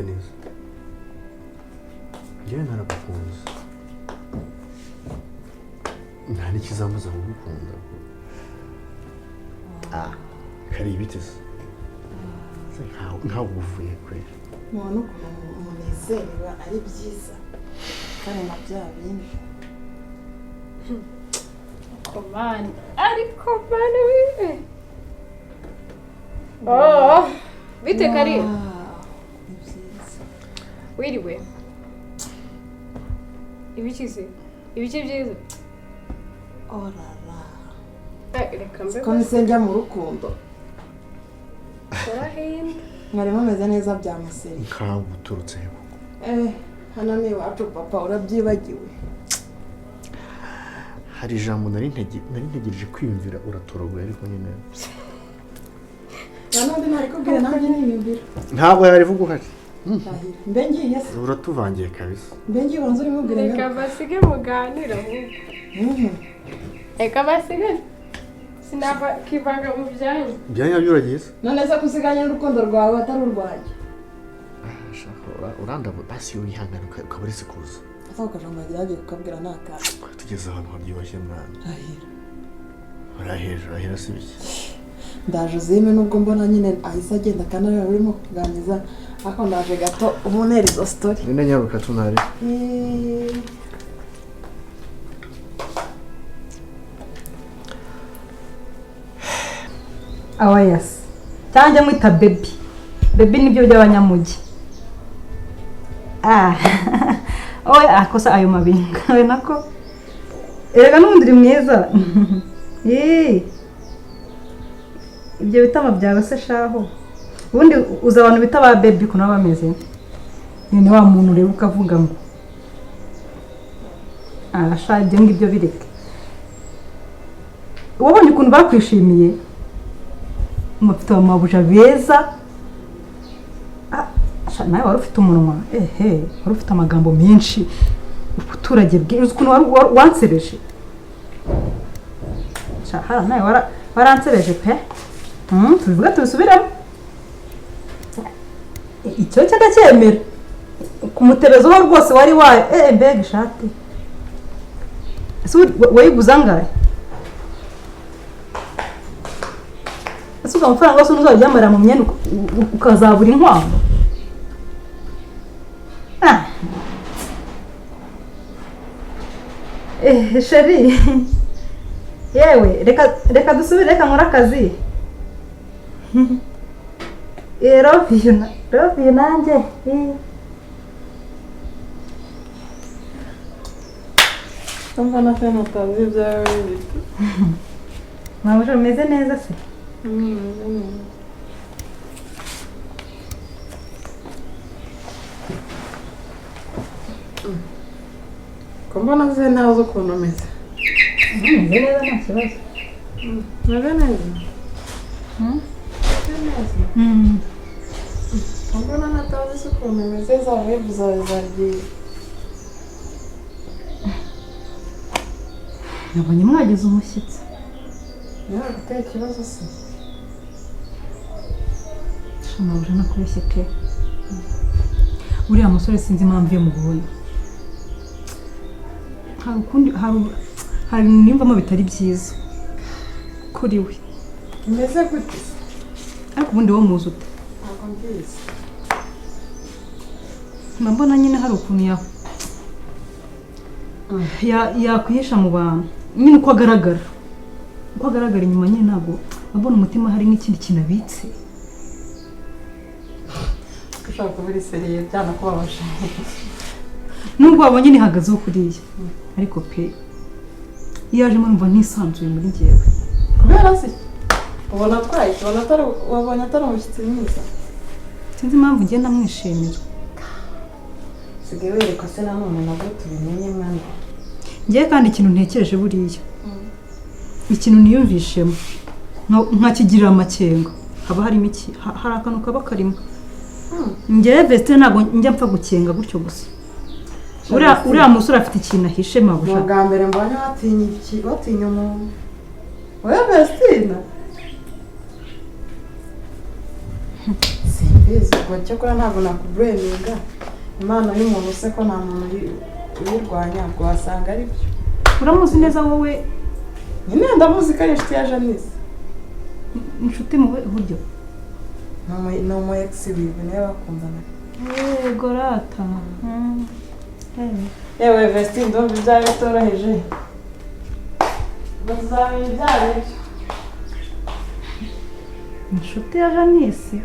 neza njyewe naragukunze nta n'ikizambuza kugukunda kari ibiteze nkaho uvuye kwera mubona ukuntu umunezerwa ari byiza kandi na bya bindi komani ariko bana wiwe oh bite kari wiriwe ibikize ibiki byiza orara reka mbe ko nisengera mu rukundo orahinda mwari mumeze neza bya Marcel nkaho uturutse hano ni iwacu papa urabyibagiwe hari ijambo nari ntegereje kwiyumvira uratorogoye ariko nyine nanone ntari kubwira nanjye niyumvira ntabwo yarivuga uhari mbe ngiye se uratuvangiye kabisa mbe ngiye wanze urimo ubwira reka basige muganira ahubwo reka basige sinava kivanga mu byanyu byanyu byuragiye se none se kusiganya n'urukundo rwawe atari urwanjye urandabo basi wihangana ukaba uri kuza aho kajambo yagiye kukabwira n'akazi tugeze ahantu haryoshye mwana urahera si biki ndaje uzime nubwo mbona nyine ahise agenda kandi ariwe urimo kuganiriza ariko ndaje gato ubonera izo story none nyaruka tunari awayasi cyangwa mwita baby nibyo by'abanyamugi oye akosa ayo mabinga we nako erega n'ubundi uri mwiza ibyo bitama byawe se shaho ubundi uza abantu bita ba baby kuno bameze ni wa muntu ureba ukavuga ngo sha ibyo ngibyo bireke wabonye ukuntu bakwishimiye mufite amabuja beza nawe wari ufite umunwa wari ufite amagambo menshi ubuturage bwinshi ukuntu wansereje shahara nawe waransereje pe tubivuga tubisubiramo icyo ndacyemera ku mutebezo ho rwose wari mbega ishati ese wayiguza angahe ese uza amafaranga yose uzajya mu myenda ukazabura inkwano sheri yewe reka dusubire reka nkore akazi love you nanjye mbona fe natazi ibyawe bito mwabuje umeze neza se ko mbona se nawe uzi ukuntu umeze umeze neza nta kibazo umeze neza ko mbona natazi se ukuntu umeze zawe zagiye nabonye mwagize umushyitsi nawe gutera ikibazo se mwabuje nakubeshye pe uriya musore sinzi impamvu yamubonye hari nimvamo bitari byiza kuri we umeze gute ariko ubundi wo muzi ute ntabwo mbizi mbona nyine hari ukuntu yakwihisha mu bantu nyine uko agaragara inyuma nyine ntabwo abona umutima hari n'ikindi kintu abitse ushaka kubura iseriye byanakubabaje nubwo wabonye nihagazeho kuriya ariko pe iyo ajemo numva ntisanzuye muri njyewe kubera se ubona atwaye wabonye atari umushyitsi mwiza sinzi impamvu ngenda mwishimira sigaye werekwa se nanone nabwo tubimenye mwana ngewe kandi ikintu ntekereje buriya ikintu niyumvishemo nkakigirira amakenga haba harimo iki hari akantu kaba karimo ngewe veste ntabwo njya mpfa gukenga gutyo gusa uriya musore afite ikintu ahishe mabuja bwa mbere mbonye watinya umuntu wowe Vestina simbi simbizi ubwo cyakora ntabwo nakubureminga impano y'umuntu se ko nta muntu uyirwanya ubwo wasanga ari byo uramuzi neza wowe nyine ndamuzi ko ari inshuti ya Janice inshuti mu buryo ni umu ex wiwe niwe bakundana yego rata yewe Vestine ndumva ibyawe bitoroheje bazamenya ibyawe byo inshuti ya Janice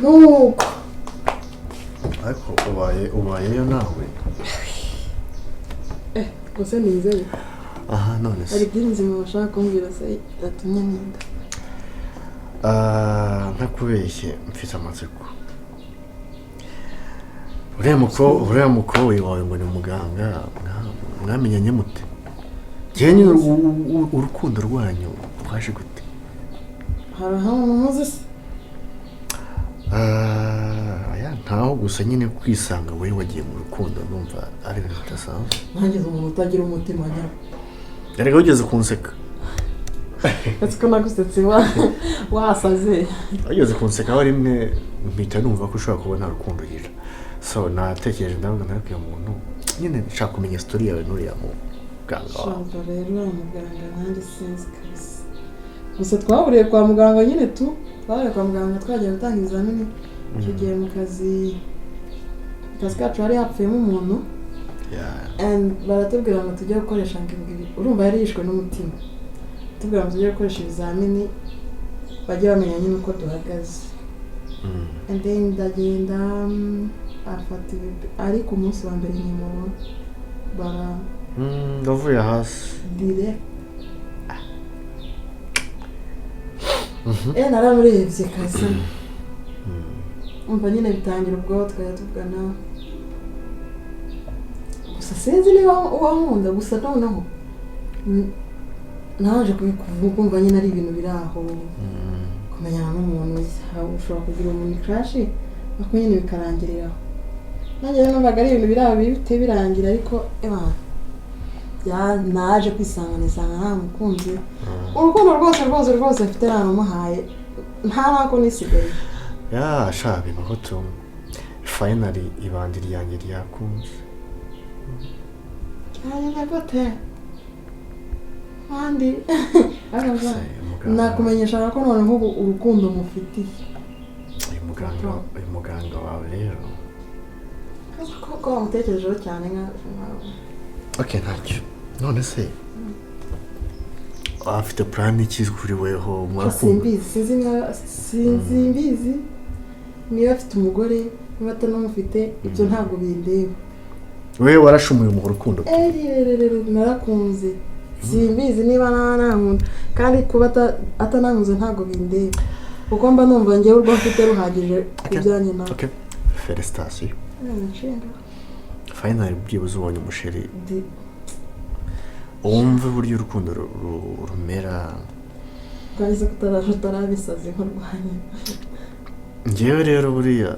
nuko ariko ubayeyo nawe gusa nizeye aha none se hari byinshi mu bashaka kumbwira se yatumye ninda ntakubeshye mfite amatsiko uriya mukobwa wawe ngo ni muganga mwamenyanye mute njyewe nyine urukundo rwanyu rwaje gute hari ahantu muzi se ntaho gusa nyine kwisanga wowe wagiye mu rukundo numva ari ibintu bidasanzwe ntagize umuntu utagira umutima nyabo yarega wigeze kunseka ese ko nagusetse wasaze wigeze kunseka rimwe mpita numva ko ushobora kuba nta rukundo ugira so natekereje ndavuga narakwiye umuntu nyine nshaka kumenya story yawe n'uriya muganga wawe shamba rero uriya muganga nanjye sinzi kabisa gusa twahuriye kwa muganga nyine twahuriye kwa muganga twagiye gutanga ibizamini icyo gihe mu kazi kacu hari hapfuyemo umuntu baratubwira ngo tujye gukoresha ibi urumva yari yishwe n'umutima tubwira ngo tujye gukoresha ibizamini bajye bamenya nyine uko duhagaze and then ndagenda afata ariko umunsi wa mbere nyuma ndavuye hasi direct naramurebye kasa umva nyine bitangira ubwo twajya tuvugana gusa sinzi niba uwankunda gusa noneho naje kumva nyine ari ibintu biri aho kumenyana n'umuntu ushobora kugira umuntu crash ariko nyine bikarangiriraho nanjye rero numvaga ari ibintu biri aho bihite birangira ariko naje kwisanga nisanga nta mukunzi urukundo rwose mfite naramuhaye nta nako nisigaye shaka bibaho tu finally ibandi ryanjye ryakunze cyane gute kandi nakumenyesha ko noneho urukundo mufitiye uyu muganga wawe rero ko wamutekerejeho cyane nkawe okay ntacyo none se afite plan iki kuri weho simbizi niba afite umugore niba atanamufite ibyo ntabwo bindeba wewe warashumuye mu rukundo narakunze simbizi niba narankunda kandi kuba atanankunze ntabwo bindeba kuko mba numva ngewe urwo mfite ruhagije kubijyanye nawe okay felicitation finally byibuze ubonye umusheri wumve uburyo urukundo rumera bwahise utarabisaze nkurwanya njyewe rero buriya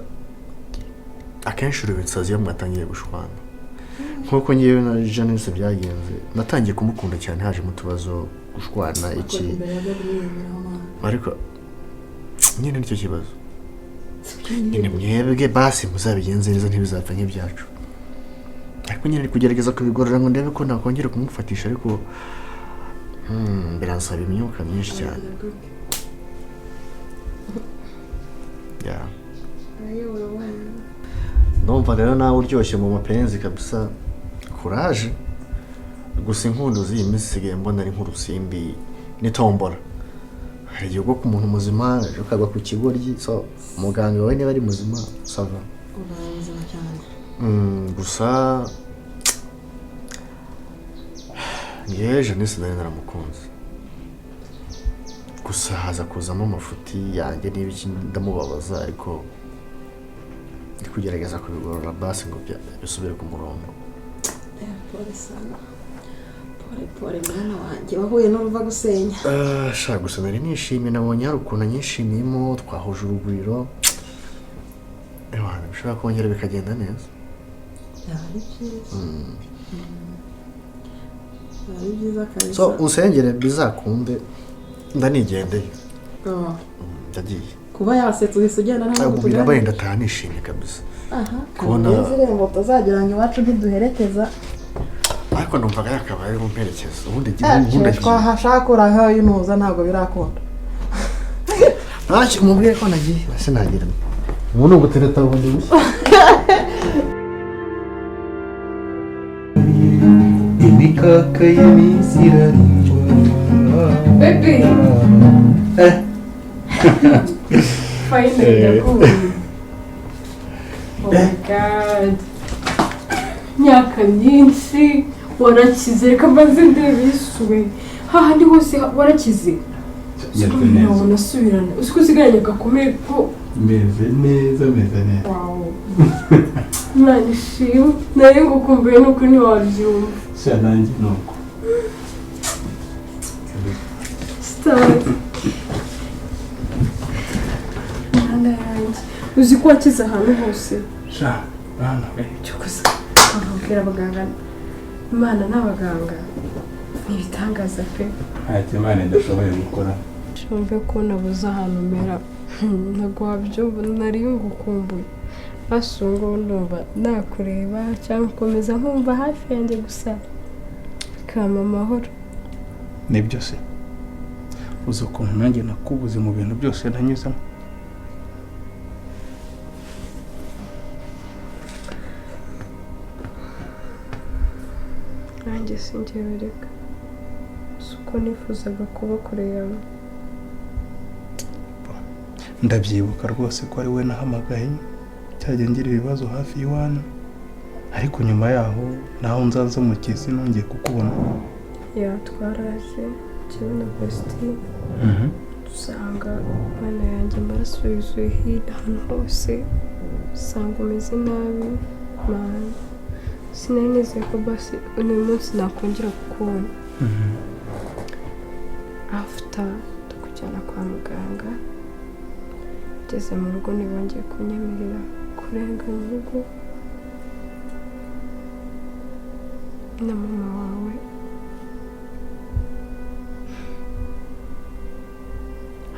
akenshi urubinsazi iyo mwatangiye gushwana nkuko ngewe na Janice byagenze natangiye kumukunda cyane hajemo utubazo gushwana iki ariko nyine nicyo kibazo nyine mwebwe basi muzabigenze neza ntibizapfa nk'ibyacu ariko nyine kugerageza kubigorora ngo ndebe ko nakongera kumufatisha ariko biransaba imyuka myinshi cyane ndumva rero nawe uryoshye mu mapenzi kabisa kuraje gusa inkundo z'iyi minsi isigaye mbona ari nk'urusimbi n'itombora hari igihe ugwa ku muntu muzima ejo ukagwa ku kigoryi so umuganga wawe niba ari muzima sava muzima cyane gusa yewe Janice nari naramukunze gusa haza kuzamo amafuti yanjye niba iki ndamubabaza ariko ndi kugerageza kubigorora basi ngo bisubire ku murongo pore mwana wanjye wahuye n'uruva gusenya shaka gusomera nishimye nabonye hari ukuntu nyishimiyemo twahuje urugwiro bishobora kongera bikagenda neza ari byiza ari byiza kabisa so usengere bizakunde ndanigendeye ndagiye kuba yasetse uhise ugenda ntabwo tugenda bayenda atanishimye kabisa kubona izirembo tuzagira ngo iwacu ntiduherekeza ariko numvaga yakabaye ari mumperekeza ubundi twahashakuraho y'intuza ntabwo birakunda ntacyo umubwiye ko nagiye ese nagira ubu ni ugutereta ubundi bushya imikaka y'iminsi irarindwa baby finally ndakubona oh my god myaka myinshi warakize reka mbanze ndebe isuwe hahandi hose warakize nabona asubirana uzi ko usigaranye agakomeye ko meze neza wow mwana ishimwe nayo ngukumbuye nuko ntiwabyumva sha nanjye nuko start mwana yanjye uzi ko wakize ahantu hose sha bana cyukuze ababwira abaganga imana n'abaganga ni ibitangaza pe ntacyo imana idashoboye gukora shumve ko nabuze ahantu mera ntabwo wabyumva nari ngukumbuye asungo ndumva nakureba cyangwa ukomeza nkumva hafi yanjye gusa kama amahoro nibyo se uzi ukuntu nanjye nakubuze mu bintu byose nanyuzamo nanjye sinjyewe reka si uko nifuzaga kuba kure yawe ndabyibuka rwose ko ari we nahamagaye cyajya ngira ibibazo hafi y'iwanyu ariko nyuma yaho naho nzaza mu kizi nongeye kukubona twaraje kimwe na Proust dusanga mwana yanjye amaraso yuzuye hirya ahantu hose usanga umeze nabi mwana sinari nizeye ko basi uyu munsi nakongera kukubona after tukujyana kwa muganga ngeze mu rugo ntibongeye kunyemerera kurenga mu rugo na mama wawe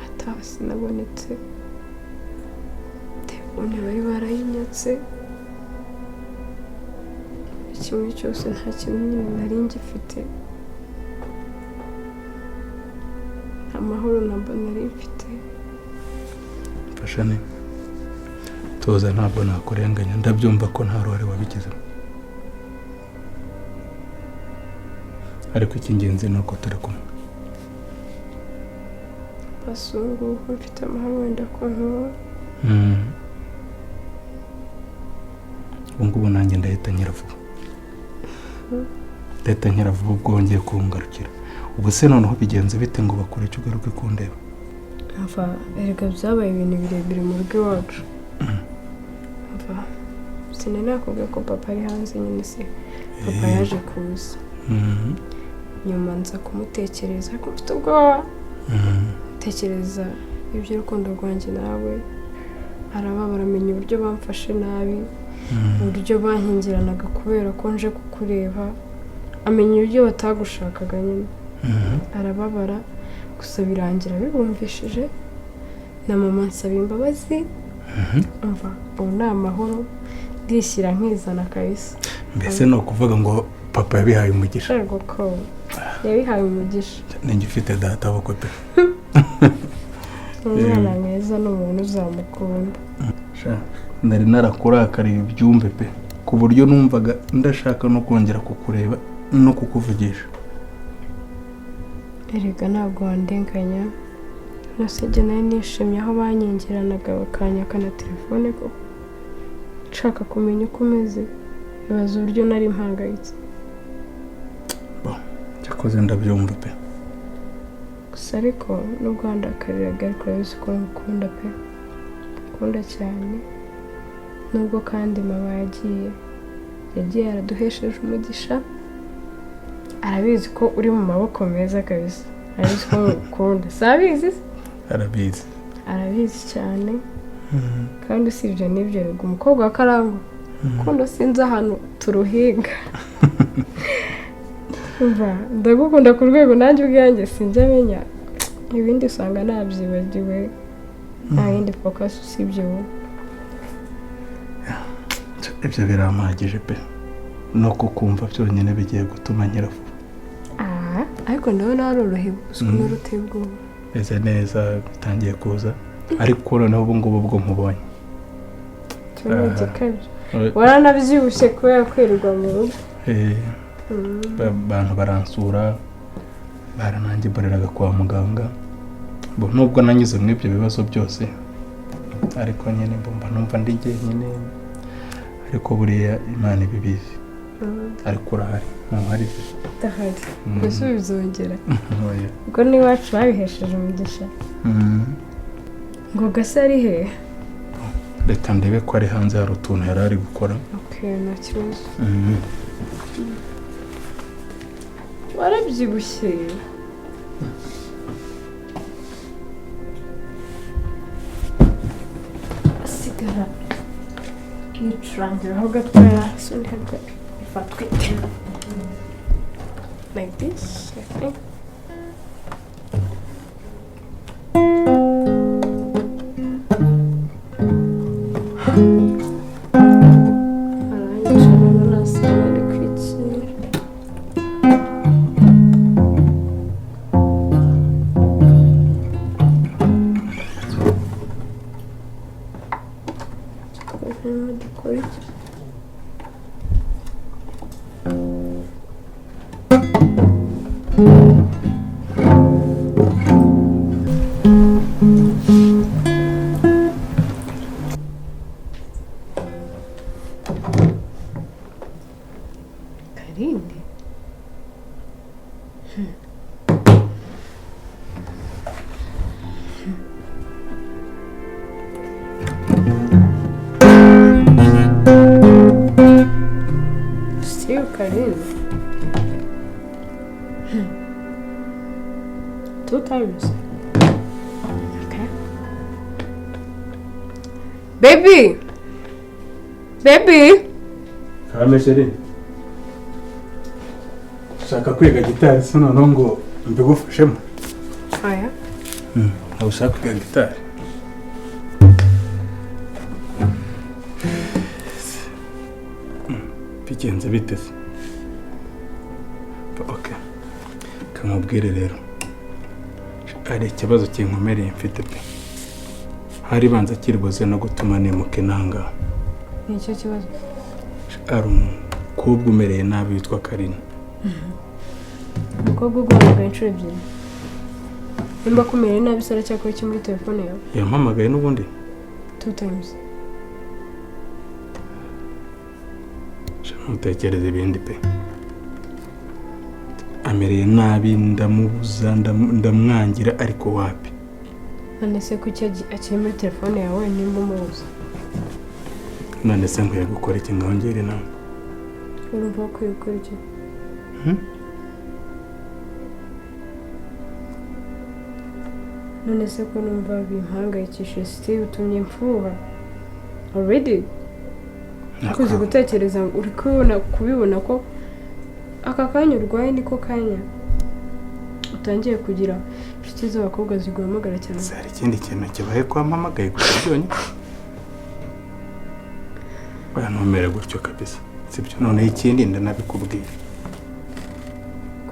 atasi nabonetse telefone bari barayinyatse kimwe cyose nta kintu nyine nari ngifite nta mahoro namba nari mfite mfasha ne toza ntabwo nakurenganya ndabyumva ko nta ruhare wabigizemo ariko icy'ingenzi ni uko turi kumwe basungu mfite amahoro wenda ko nkubona ubu ngubu nanjye ndahita nyiravuba ndahita nyiravuba ubwo wongeye kungarukira ubu se noneho bigenze bite ngo bakore icyo ugaruke kundeba mva erega byabaye ibintu birebire mu rugo iwacu mva sinari nakubwiye ko papa ari hanze nyine se papa yaje kuza nyuma nza kumutekereza ariko mfite ubwoba tekereza iby'urukundo rwanjye nawe arababara amenya uburyo bamfashe nabi uburyo bankingiranaga kubera ko nje kukureba amenya uburyo batagushakaga nyine arababara gusa birangira bibumvishije na mama nsaba imbabazi umva ubu ni amahoro ndishyira nkizana kabisa mbese ni ukuvuga ngo papa yabihaye umugisha yego ko yabihaye umugisha ninjye ufite data boko pe umwana mwiza ni umuntu uzamukunda nari narakurakariye ibyumve pe ku buryo numvaga ndashaka no kongera kukureba no kukuvugisha erega ntabwo wandenganya nasibye nayo nishimye aho banyingiranaga bakanyaka na telefone ko nshaka kumenya uko umeze bibaza uburyo nari mpangayitse cyakoze ndabyumva pe gusa ariko n'ubwo wandakariraga ariko urabizi ko ngukunda pe ngukunda cyane nubwo kandi mama yagiye yaraduhesheje umugisha arabizi ko uri mu maboko meza kabisa arabizi ko ukunda sabizi arabizi cyane kandi usibye n'ibyo rego umukobwa wa Karangwa kundo sinzi ahantu turuhinga ndagukunda ku rwego nanjye ubwanjye sinjya menya ibindi usanga nabyibagiwe nta yindi focus usibye wowe ibyo birampagije pe no kukumva byonyine bigiye gutuma nyirafu ariko ndabona warorohewe usiko n'uruteye ubwoba meze neza bitangiye kuza ariko noneho ubu ngubu bwo nkubonye waranabyibushye kubera kwirirwa mu rugo abantu baransura baranangemuriraga kwa muganga nubwo nanyuze muri ibyo bibazo byose ariko nyine mbumva numva ndi jyenyine ariko buriya Imana ibibizi ariko urahari ntuhari ndahari mbese bizongera ubwo n'iwacu babihesheje umugisha ngo gase ari hehe reka ndebe ko ari hanze hari utuntu yari ari gukora nta kibazo warabyibushye asigara yicurangira gatoya sundi harwa ifatwe like this I think Two times. Okay. Baby! Baby! Karame chérie. Shaka kwiga gitari se noneho ngo mbigufashemo. Oya. Aho ushaka kwiga gitari. Bigenze bite se? Okay. Kamubwire rero. Hari ikibazo kinkomereye mfite pe. Hari banza kiribuze no gutuma nimuke nanga. Ni icyo kibazo. Ari umukobwa umereye nabi witwa Karina. Umukobwa ugomba inshuro ebyiri. Nimba kumereye nabi sara cyakora iki muri telefone yawe? Yampamagaye n'ubundi? 2 times. Mutekereze ibindi pe. Amereye nabi ndamubuza ndamwangira ariko wapi? None se kuki akiri muri telefone yawe nimba umubuza? None se nkwiye gukora iki ngongere nawe? Urumva ko ukora iki? None se ko numva bimpangayikishije Steve utumye mfuha. Already? Akuzi gutekereza uri kubibona ko aka kanya urwaye niko kanya utangiye kugira inshuti z'abakobwa ziguhamagara cyane. Hari ikindi kintu kibaye ko mpamagaye gusa byonyine. Oya ntumere gutyo kabisa. Sibyo none ikindi ndanabikubwira.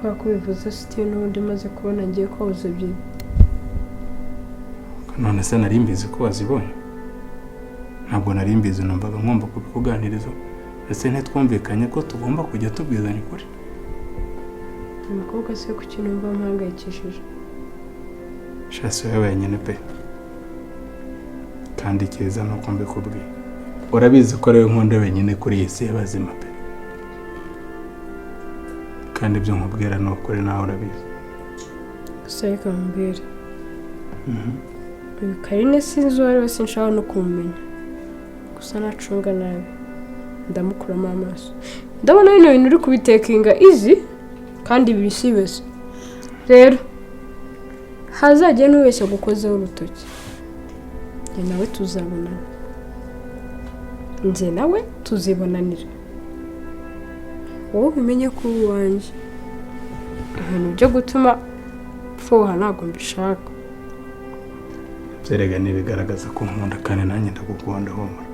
Kwa kubivuza Steve n'undi maze kubona ngiye kwabuze byi. None se nari mbizi ko wazibonye. Ntabwo nari mbizi numvaga ngomba kukuganiriza. Ese ntitwumvikanye ko tugomba kujya tubwizanya ukuri. Umukobwa se kuki numva mpangayikishije. Shase wewe wenyine pe. Kandi kiza nuko mbikubwiye. Urabizi ko rewe nkonde wenyine kuri isi y'abazima pe. Kandi ibyo nkubwira no kuri nawe urabizi. Gusa reka mbwira. Karine sinzi uwari wese nshaka no kumenya. Gusa nacunga nabi. Ndamukuramo amaso. Ndabona bino bintu uri kubitekinga easy kandi biri serious rero hazajya n'uwese gukozeho urutoki njye nawe tuzabonana njye nawe tuzibonanira wowe ubimenye ko uri uwanjye ibintu byo gutuma fuha ntabwo mbishaka byerega n'ibigaragaza ko nkunda kandi nanjye ndagukunda humura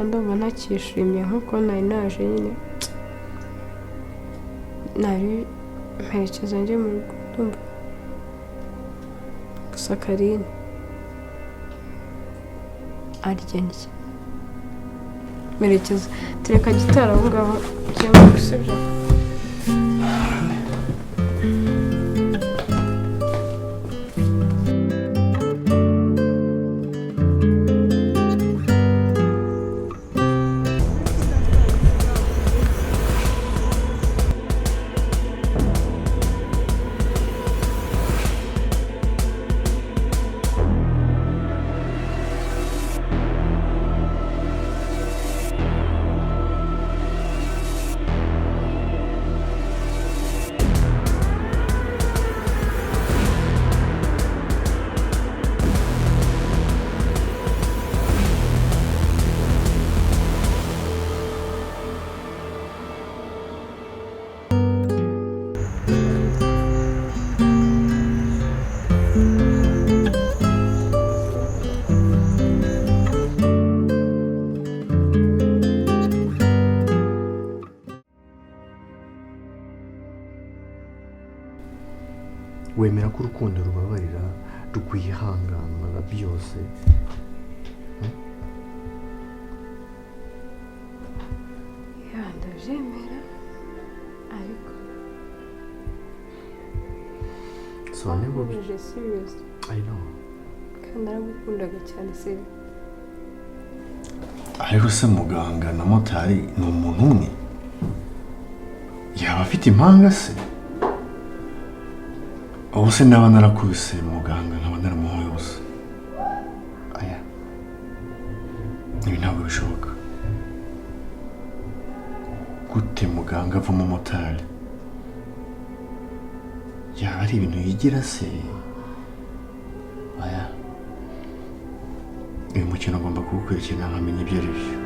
ndumva ntakishimye nk'uko nari naje nyine nari mperekeza njye mu rugo ndumva gusa Karine arya njye merekeza tereka gitara aho ngaho cyangwa gusebya wemera ko urukundo rubabarira rwihanganira byose ndabyemera ariko sobanura ngo bije serious I know kandi aragukundaga cyane se ariko se muganga na motari ni umuntu umwe yaba afite impanga se ubu se naba narakubise muganga nkaba naramuhoye ubusa aya ibi ntabwo bishoboka gute muganga avamo motari yaba ari ibintu yigira se aya uyu mukino agomba kuwukurikirana nkamenya ibyo ari byo